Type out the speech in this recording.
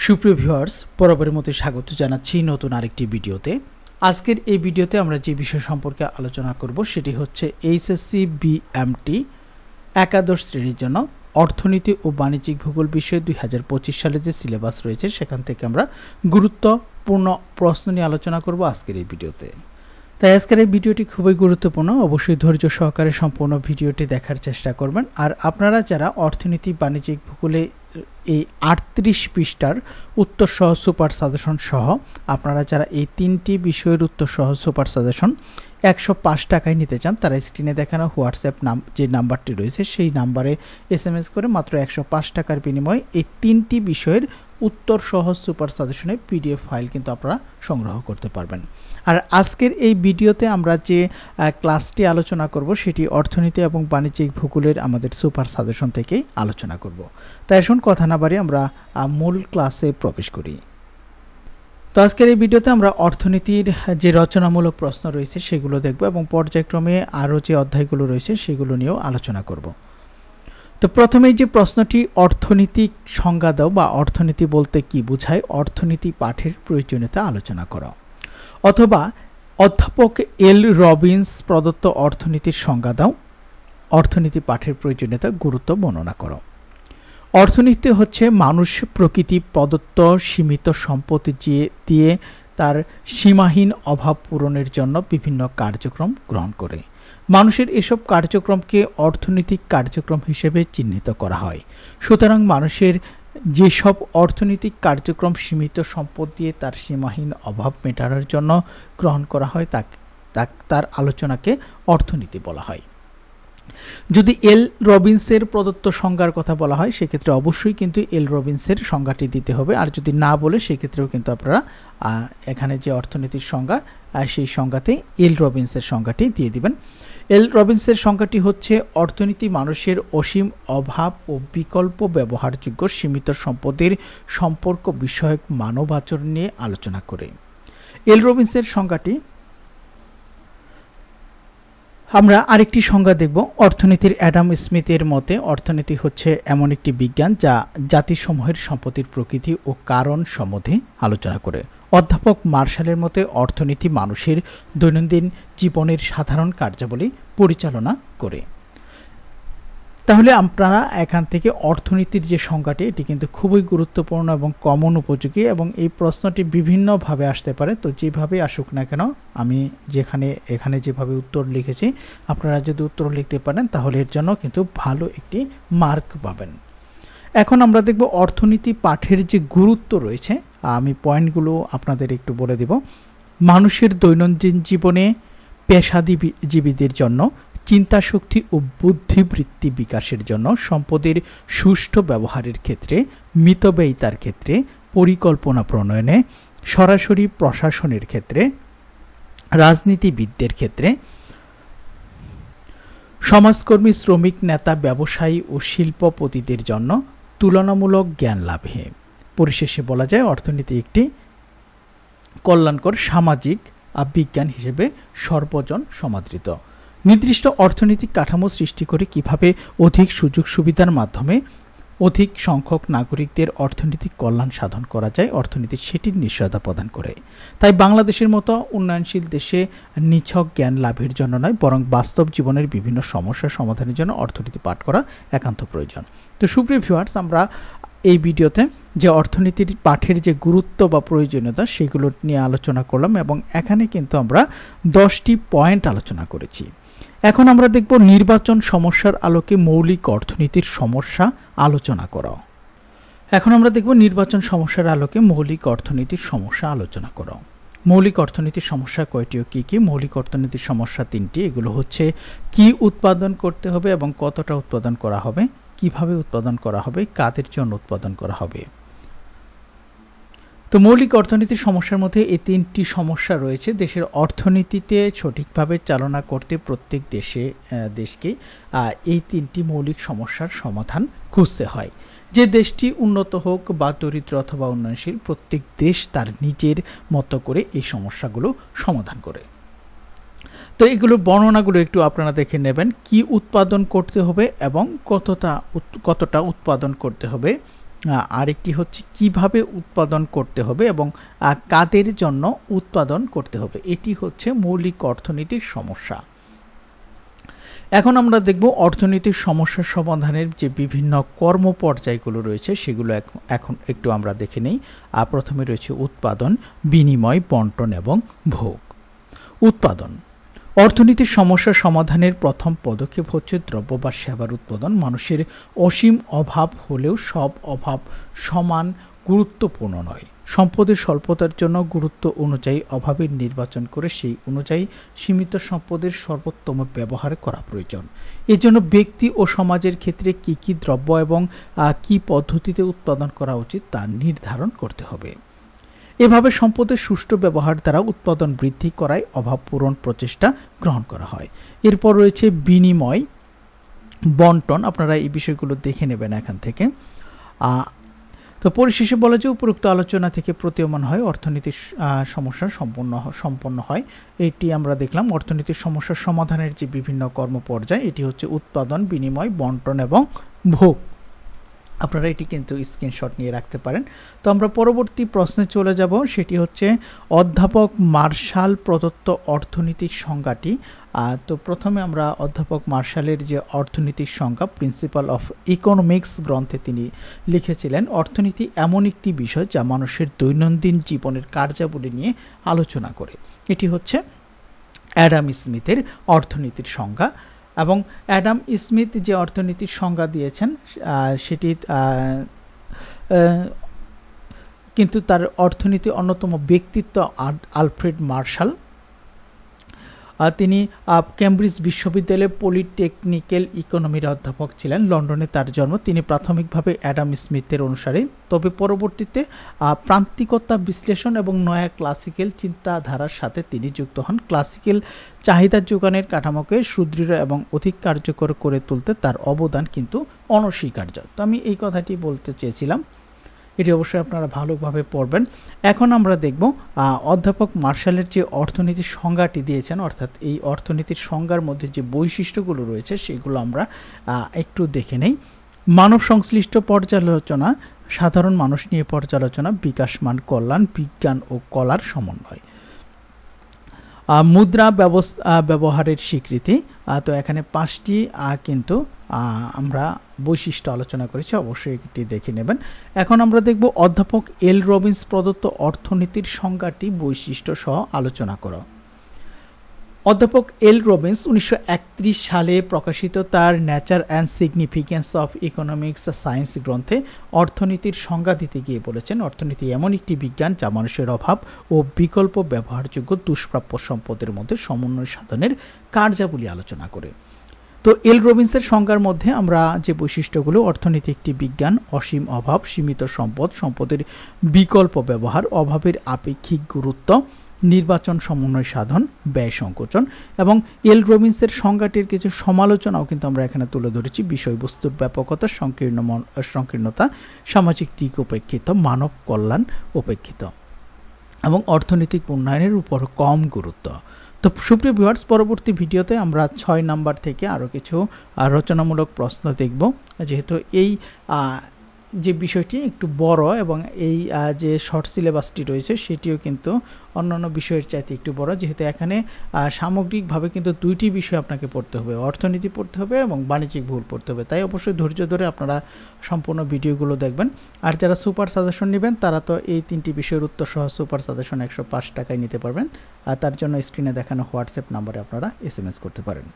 সুপ্রিয় ভিউয়ার্স, বরাবরের মতো স্বাগত জানাচ্ছি নতুন আরেকটি ভিডিওতে। আজকের এই ভিডিওতে আমরা যে বিষয় সম্পর্কে আলোচনা করব সেটি হচ্ছে এইচএসসি বিএমটি একাদশ শ্রেণীর জন্য অর্থনীতি ও বাণিজ্যিক ভূগোল বিষয়ে 2025 সালে যে সিলেবাস রয়েছে সেখান থেকে আমরা গুরুত্বপূর্ণ প্রশ্ন নিয়ে আলোচনা করব আজকের এই ভিডিওতে। তাই আজকের এই ভিডিওটি খুবই গুরুত্বপূর্ণ, অবশ্যই ধৈর্য সহকারে সম্পূর্ণ ভিডিওটি দেখার চেষ্টা করবেন। আর আপনারা যারা অর্থনীতি বাণিজ্যিক ভূগোলে এই 38 পৃষ্ঠার উত্তর সহ সুপার সাজেশন সহ আপনারা যারা এই 3টি বিষয়ের উত্তর সহ সুপার সাজেশন 105 টাকায় নিতে চান, তারা স্ক্রিনে দেখানো হোয়াটসঅ্যাপ যে নাম্বারটি রয়েছে সেই নাম্বারে SMS করে মাত্র 105 টাকার বিনিময়ে এই 3টি বিষয়ের উত্তর সহ সুপার সাজেশনের PDF ফাইল কিন্তু আপনারা সংগ্রহ করতে পারবেন। আর আজকের এই ভিডিওতে আমরা যে ক্লাসটি আলোচনা করব সেটি অর্থনীতি এবং বাণিজ্যিক ভূগোলের আমাদের সুপার সাজেশন থেকেই আলোচনা করব। তাই আসুন কথা না বাড়িয়ে আমরা মূল ক্লাসে প্রবেশ করি। তো আজকের এই ভিডিওতে আমরা অর্থনীতির যে রচনামূলক প্রশ্ন রয়েছে সেগুলো দেখব এবং পর্যায়ক্রমে আরও যে অধ্যায়গুলো রয়েছে সেগুলো নিয়েও আলোচনা করব। তো প্রথমেই যে প্রশ্নটি, অর্থনৈতিক সংজ্ঞা দাও বা অর্থনীতি বলতে কি বোঝায়, অর্থনীতি পাঠের প্রয়োজনীয়তা আলোচনা করো। অথবা অধ্যাপক এল রবিন্স প্রদত্ত অর্থনীতির সংজ্ঞা দাও, অর্থনীতি পাঠের প্রয়োজনীয়তা গুরুত্ব বর্ণনা করো। অর্থনীতি হচ্ছে মানুষ প্রকৃতি প্রদত্ত সীমিত সম্পত্তি দিয়ে তার সীমাহীন অভাব পূরণের জন্য বিভিন্ন কার্যক্রম গ্রহণ করে। মানুষের এসব কার্যক্রমকে অর্থনৈতিক কার্যক্রম হিসেবে চিহ্নিত করা হয়। সুতরাং মানুষের যেসব অর্থনৈতিক কার্যক্রম সীমিত সম্পদ দিয়ে তার সীমাহীন অভাব মেটানোর জন্য গ্রহণ করা হয় তার আলোচনাকে অর্থনীতি বলা হয়। যদি এল রবিন্সের প্রদত্ত সংজ্ঞার কথা বলা হয় সেক্ষেত্রে অবশ্যই কিন্তু এল রবিন্সের সংজ্ঞাটি দিতে হবে, আর যদি না বলে সেক্ষেত্রেও কিন্তু আপনারা এখানে যে অর্থনীতির সংজ্ঞা সেই সংজ্ঞাতে এল রবিন্সের সংজ্ঞাটি দিয়ে দিবেন। এল রবিন্সের সংজ্ঞাটি হচ্ছে অর্থনীতি মানুষের অসীম অভাব ও বিকল্প ব্যবহারযোগ্য সীমিত সম্পদের সম্পর্ক বিষয়ক মানব আচরণ নিয়ে আলোচনা করে। এল রবিন্সের সংজ্ঞাটি আমরা আরেকটি সংজ্ঞা দেখব। অর্থনীতির অ্যাডাম স্মিথের মতে অর্থনীতি হচ্ছে এমন একটি বিজ্ঞান যা জাতিসমূহের সম্পত্তির প্রকৃতি ও কারণ সম্বন্ধে আলোচনা করে। অধ্যাপক মার্শালের মতে অর্থনীতি মানুষের দৈনন্দিন জীবনের সাধারণ কার্যাবলী পরিচালনা করে। তাহলে আপনারা এখান থেকে অর্থনীতির যে সংজ্ঞাটি এটি কিন্তু খুবই গুরুত্বপূর্ণ এবং কমন উপযোগী, এবং এই প্রশ্নটি বিভিন্নভাবে আসতে পারে। তো যেভাবে আসুক না কেন আমি এখানে যেভাবে উত্তর লিখেছি আপনারা যদি উত্তর লিখতে পারেন তাহলে এর জন্য কিন্তু ভালো একটি মার্ক পাবেন। এখন আমরা দেখব অর্থনীতি পাঠের যে গুরুত্ব রয়েছে, আমি পয়েন্টগুলো আপনাদের একটু বলে দেব। মানুষের দৈনন্দিন জীবনে পেশাজীবীদের জন্য চিন্তাশক্তি ও বুদ্ধিবৃত্তি বিকাশের জন্য, সম্পদের সুষ্ঠু ব্যবহারের ক্ষেত্রে, মিতব্যয়িতার ক্ষেত্রে, পরিকল্পনা প্রণয়নে, সরাসরি প্রশাসনের ক্ষেত্রে, রাজনীতিবিদদের ক্ষেত্রে, সমাজকর্মী, শ্রমিক, নেতা, ব্যবসায়ী ও শিল্পপতিদের জন্য তুলনামূলক জ্ঞান লাভে। পরিশেষে বলা যায় অর্থনীতি একটি কল্যাণকর সামাজিক বিজ্ঞান হিসেবে সর্বজন সমাদৃত। নির্দিষ্ট অর্থনৈতিক কাঠামো সৃষ্টি করে কিভাবে অধিক সুযোগ সুবিধার মাধ্যমে অধিক সংখ্যক নাগরিকদের অর্থনৈতিক কল্যাণ সাধন করা যায়, অর্থনীতি সেটির নিশ্চয়তা প্রদান করে। তাই বাংলাদেশের মতো উন্নয়নশীল দেশে নিছক জ্ঞান লাভের জন্য নয়, বরং বাস্তব জীবনের বিভিন্ন সমস্যার সমাধানের জন্য অর্থনীতি পাঠ করা একান্ত প্রয়োজন। তো সুপ্রিয় ভিউয়ার্স, আমরা এই ভিডিওতে যে অর্থনীতির পাঠের যে গুরুত্ব বা প্রয়োজনীয়তা সেগুলো নিয়ে আলোচনা করলাম, এবং এখানে কিন্তু আমরা 10টি পয়েন্ট আলোচনা করেছি। এখন আমরা দেখব নির্বাচন সমস্যার আলোকে মৌলিক অর্থনীতির সমস্যা আলোচনা করো। এখন আমরা দেখব নির্বাচন সমস্যার আলোকে মৌলিক অর্থনীতির সমস্যা আলোচনা করো। মৌলিক অর্থনীতির সমস্যা কয়টি ও কী কী? মৌলিক অর্থনীতির সমস্যা 3টি। এগুলো হচ্ছে কি উৎপাদন করতে হবে এবং কতটা উৎপাদন করা হবে, কিভাবে উৎপাদন করা হবে, কাদের জন্য উৎপাদন করা হবে। তো মৌলিক অর্থনীতির সমস্যার মধ্যে এই 3টি সমস্যা রয়েছে। দেশের অর্থনীতিতে সঠিকভাবে চালনা করতে প্রত্যেক দেশকে এই 3টি মৌলিক সমস্যার সমাধান খুঁজতে হয়। যে দেশটি উন্নত হোক বা দরিদ্র অথবা উন্নয়নশীল, প্রত্যেক দেশ তার নিজের মতো করে এই সমস্যাগুলো সমাধান করে। তো এগুলোর বর্ণনাগুলো একটু আপনারা দেখে নেবেন। কি উৎপাদন করতে হবে এবং কতটা উৎপাদন করতে হবে, আরেকটি হচ্ছে কিভাবে উৎপাদন করতে হবে এবং কাদের জন্য উৎপাদন করতে হবে। এটি হচ্ছে মৌলিক অর্থনীতির সমস্যা। এখন আমরা দেখব অর্থনীতির সমস্যা সমাধানের যে বিভিন্ন কর্মপর্যায়গুলো রয়েছে সেগুলো এখন একটু আমরা দেখে নেই। প্রথমে রয়েছে উৎপাদন, বিনিময়, বন্টন এবং ভোগ। উৎপাদন অর্থনীতির সমস্যা সমাধানের প্রথম পদক্ষেপ হচ্ছে দ্রব্য বা সেবার উৎপাদন। মানুষের অসীম অভাব হলেও সব অভাব সমান গুরুত্বপূর্ণ নয়। সম্পদের স্বল্পতার জন্য গুরুত্ব অনুযায়ী অভাবের নির্বাচন করে সেই অনুযায়ী সীমিত সম্পদের সর্বোত্তম ব্যবহার করা প্রয়োজন। এজন্য ব্যক্তি ও সমাজের ক্ষেত্রে কি কি দ্রব্য এবং কি পদ্ধতিতে উৎপাদন করা উচিত তা নির্ধারণ করতে হবে। এভাবে সম্পদের সুষ্ঠু ব্যবহার দ্বারা উৎপাদন বৃদ্ধি করায় অভাব পূরণ প্রচেষ্টা গ্রহণ করা হয়। এরপর রয়েছে বিনিময়, বন্টন। আপনারা এই বিষয়গুলো দেখে নেবেন এখান থেকে। তো পরিশেষে বলা যায় উপরোক্ত আলোচনা থেকে প্রতীয়মান হয় অর্থনীতির সমস্যা সম্পন্ন হয়। এটি আমরা দেখলাম অর্থনীতির সমস্যার সমাধানের যে বিভিন্ন কর্মপর্যায়, এটি হচ্ছে উৎপাদন, বিনিময়, বন্টন এবং ভোগ। আপনারা এটি কিন্তু স্ক্রিনশট নিয়ে রাখতে পারেন। তো আমরা পরবর্তী প্রশ্নে চলে যাব, সেটি হচ্ছে অধ্যাপক মার্শাল প্রদত্ত অর্থনৈতিক সংজ্ঞাটি। তো প্রথমে আমরা অধ্যাপক মার্শালের যে অর্থনৈতিক সংজ্ঞা প্রিন্সিপাল অফ ইকোনমিক্স গ্রন্থে তিনি লিখেছিলেন, অর্থনীতি এমন একটি বিষয় যা মানুষের দৈনন্দিন জীবনের কার্যাবলী নিয়ে আলোচনা করে। এটি হচ্ছে অ্যাডাম স্মিথের অর্থনীতির সংজ্ঞা। এবং অ্যাডাম স্মিথ যে অর্থনীতির সংজ্ঞা দিয়েছেন সেটি কিন্তু তার অর্থনীতি অন্যতম ব্যক্তিত্ব আলফ্রেড মার্শাল। তিনি কেমব্রিজ বিশ্ববিদ্যালয়ে পলিটেকনিক্যাল ইকোনমির অধ্যাপক ছিলেন। লন্ডনে তার জন্ম। তিনি প্রাথমিকভাবে অ্যাডাম স্মিথের অনুসারী, তবে পরবর্তীতে প্রান্তিকতা বিশ্লেষণ এবং নয়া ক্লাসিক্যাল চিন্তাধারার সাথে তিনি যুক্ত হন। ক্লাসিক্যাল চাহিদা যোগানের কাঠামোকে সুদৃঢ় এবং অধিক কার্যকর করে তুলতে তার অবদান কিন্তু অনস্বীকার্য। তো আমি এই কথাটি বলতে চেয়েছিলাম, এটি অবশ্যই আপনারা ভালোভাবে পড়বেন। এখন আমরা দেখব অধ্যাপক মার্শালের যে অর্থনীতির সংজ্ঞাটি দিয়েছেন, অর্থাৎ এই অর্থনীতির সংজ্ঞার মধ্যে যে বৈশিষ্ট্যগুলো রয়েছে সেগুলো আমরা একটু দেখে নেই। মানব সংশ্লিষ্ট পর্যালোচনা, সাধারণ মানুষ নিয়ে পর্যালোচনা, বিকাশমান কল্যাণ, বিজ্ঞান ও কলার সমন্বয়, মুদ্রা ব্যবহারের স্বীকৃতি। তো এখানে 5টি কিন্তু আমরা বৈশিষ্ট্য আলোচনা করেছি, অবশ্যই এটি দেখে নেবেন। এখন আমরা দেখব অধ্যাপক এল রবিন্স প্রদত্ত অর্থনীতির সংজ্ঞাটি বৈশিষ্ট্য সহ আলোচনা করা। অধ্যাপক এল রবিন্স 1931 সালে প্রকাশিত তার nature and significance of economics science গ্রন্থে অর্থনীতির সংজ্ঞা দিতে গিয়ে বলেছেন, অর্থনীতি এমন একটি বিজ্ঞান যা মানুষের অভাব ও বিকল্প ব্যবহারযোগ্য দুষ্প্রাপ্য সম্পদের মধ্যে সমন্বয় সাধনের কার্যাবলী আলোচনা করে। তো এল রবিন্সের সংজ্ঞার মধ্যে আমরা যে বৈশিষ্ট্যগুলো, অর্থনীতি একটি বিজ্ঞান, অসীম অভাব, সীমিত সম্পদ, সম্পদের বিকল্প ব্যবহার, অভাবের আপেক্ষিক গুরুত্ব, নির্বাচন সমন্বয় সাধন, ব্যয় সংকোচন, এবং এল রবিন্সের সংজ্ঞাটির কিছু সমালোচনাও কিন্তু আমরা এখানে তুলে ধরেছি। বিষয়বস্তুর ব্যাপকতা, সংকীর্ণতা, সামাজিক দিক উপেক্ষিত, মানব কল্যাণ উপেক্ষিত এবং অর্থনৈতিক উন্নয়নের উপর কম গুরুত্ব। তো সুপ্রিয় ভিউয়ার্স, পরবর্তী ভিডিওতে আমরা 6 নাম্বার থেকে আরও কিছু রচনামূলক প্রশ্ন দেখব। যেহেতু এই যে বিষয়টি একটু বড় এবং এই যে শর্ট সিলেবাসটি রয়েছে সেটিও কিন্তু অন্যান্য বিষয়ের চাইতে একটু বড়, যেহেতু এখানে সামগ্রিকভাবে কিন্তু 2টি বিষয় আপনাকে পড়তে হবে, অর্থনীতি পড়তে হবে এবং বাণিজ্যিক ভূগোল পড়তে হবে। তাই অবশ্যই ধৈর্য ধরে আপনারা সম্পূর্ণ ভিডিওগুলো দেখবেন। আর যারা সুপার সাজেশন নেবেন তারা তো এই 3টি বিষয়ের উত্তর সহ সুপার সাজেশন 105 টাকায় নিতে পারবেন। আর তার জন্য স্ক্রিনে দেখানো হোয়াটসঅ্যাপ নাম্বারে আপনারা SMS করতে পারেন।